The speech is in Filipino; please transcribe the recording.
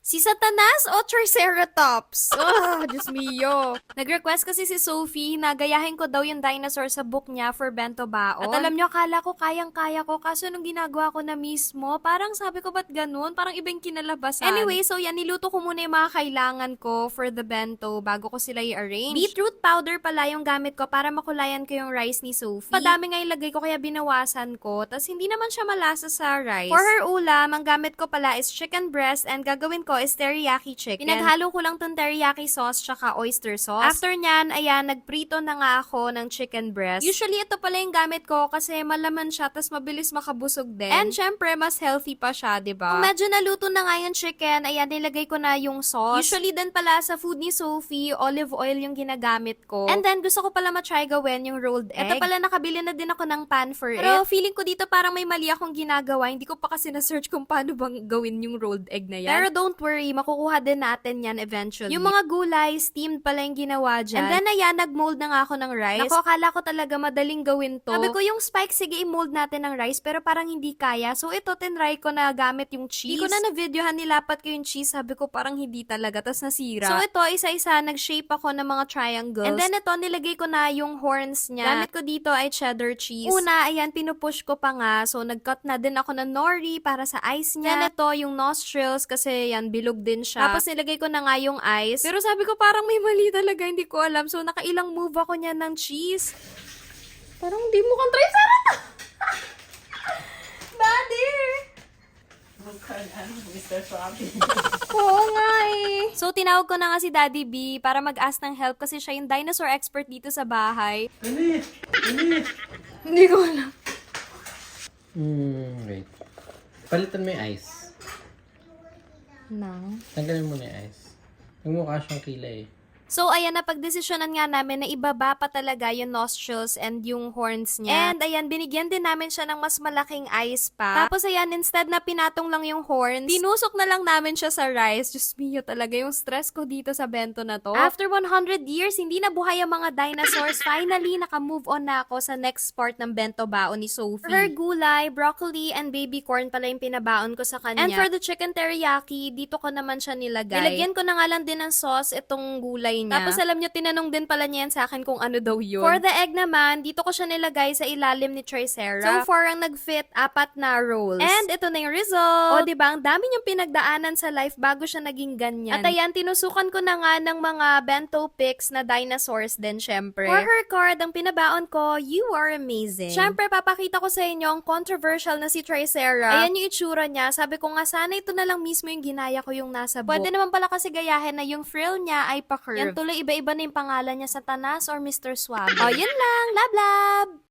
Si Satanas o Triceratops? Diyos mio. Nag-request kasi si Sophie na gayahin ko daw yung dinosaur sa book niya for bento baon. At alam niyo, akala ko kayang-kaya ko kaso nung ginagawa ko na mismo, parang sabi ko ba't ganun? Parang ibang kinalabasan. Anyway, so yan, niluto ko muna yung mga kailangan ko for the bento bago ko sila i-arrange. Beetroot powder pala yung gamit ko para makulayan ko yung rice ni Sophie. Padami nga ilagay ko kaya binawasan ko, tas hindi naman siya malasa sa rice. For her ulam, ang gamit ko pala is chicken breast and gagawin ko is teriyaki chicken. Pinaghalo ko lang tong teriyaki sauce tsaka oyster sauce. After nyan, ayan, nagprito na nga ako ng chicken breast. Usually, ito pala yung gamit ko kasi malaman siya tas mabilis makabusog din. And syempre, mas healthy pa siya, diba? Kung medyo naluto na nga yung chicken, ayan, nilagay ko na yung sauce. Usually din pala sa food ni Sophie, olive oil yung ginagamit ko. And then, gusto ko pala matry gawin yung rolled egg. Ito pala, nakabili na din ako ng pan for it. Pero feeling ko dito parang may mali akong ginagawa. Hindi ko pa kasi na-search kung paano bang gawin yung rolled egg na yan. Pero don't worry, makukuha din natin yan eventually. Yung mga gulay, steamed pala yung ginawa dyan. And then, ayan, nag-mold na nga ako ng rice. Naku, akala ko talaga madaling gawin to. Sabi ko, yung spike, sige, i-mold natin ng rice, pero parang hindi kaya. So, ito, tinry ko na gamit yung cheese. Hindi ko na na-videohan, nilapat ko yung cheese. Sabi ko, parang hindi talaga, tas nasira. So, ito, isa-isa, nag-shape ako ng mga triangles. And then, ito, nilagay ko na yung horns niya. Gamit ko dito ay cheddar cheese. Una, ayan, pinupush ko pa nga. So, nag-cut na din ako ng nori para sa eyes niya. Yan, ito, yung nostrils, kasi yan, bilog din siya. Tapos, nilagay ko na nga yung eyes. Pero sabi ko, parang may mali talaga, hindi ko alam. So, nakailang move ako niya ng cheese. Parang hindi mo kang Triceratops! Daddy! Mr. Swabby. Oo nga eh. So, tinawag ko na nga si Daddy B para mag-ask ng help kasi siya yung dinosaur expert dito sa bahay. Ini! Ini! Hindi ko alam. Wait. Palitan mo yung ice. No. Tanggalin mo na yung ice. Mukha siyang kilay. So, ayan, napagdesisyonan nga namin na ibaba pa talaga yung nostrils and yung horns niya. And, ayan, binigyan din namin siya ng mas malaking eyes pa. Tapos, ayan, instead na pinatong lang yung horns, tinusok na lang namin siya sa rice. Diyos mio talaga yung stress ko dito sa bento na to. After 100 years, hindi na buhay ang mga dinosaurs. Finally, naka-move on na ako sa next part ng bento baon ni Sophie. For her gulay, broccoli, and baby corn pala yung pinabaon ko sa kanya. And for the chicken teriyaki, dito ko naman siya nilagay. Nilagyan ko na nga lang din ng sauce itong gulay niya. Tapos alam nyo, tinanong din pala niya yan sa akin kung ano daw yun. For the egg naman, dito ko siya nilagay sa ilalim ni Tricera. So far, ang nag-fit, 4 na rolls. And ito na yung result. O diba, ang dami niyang pinagdaanan sa life bago siya naging ganyan. At ayan, tinusukan ko na nga ng mga bento pics na dinosaurs din, syempre. For her card, ang pinabaon ko, you are amazing. Syempre, papakita ko sa inyo ang controversial na si Tricera. Ayan yung itsura niya. Sabi ko nga, sana ito na lang mismo yung ginaya ko yung nasa book. Pwede naman pala kasi gayahin na yung frill niya ay pa-curve. Yan tuloy, iba-iba na yung pangalan niya, Satanas or Mr. Swab. O, yun lang. Love, love!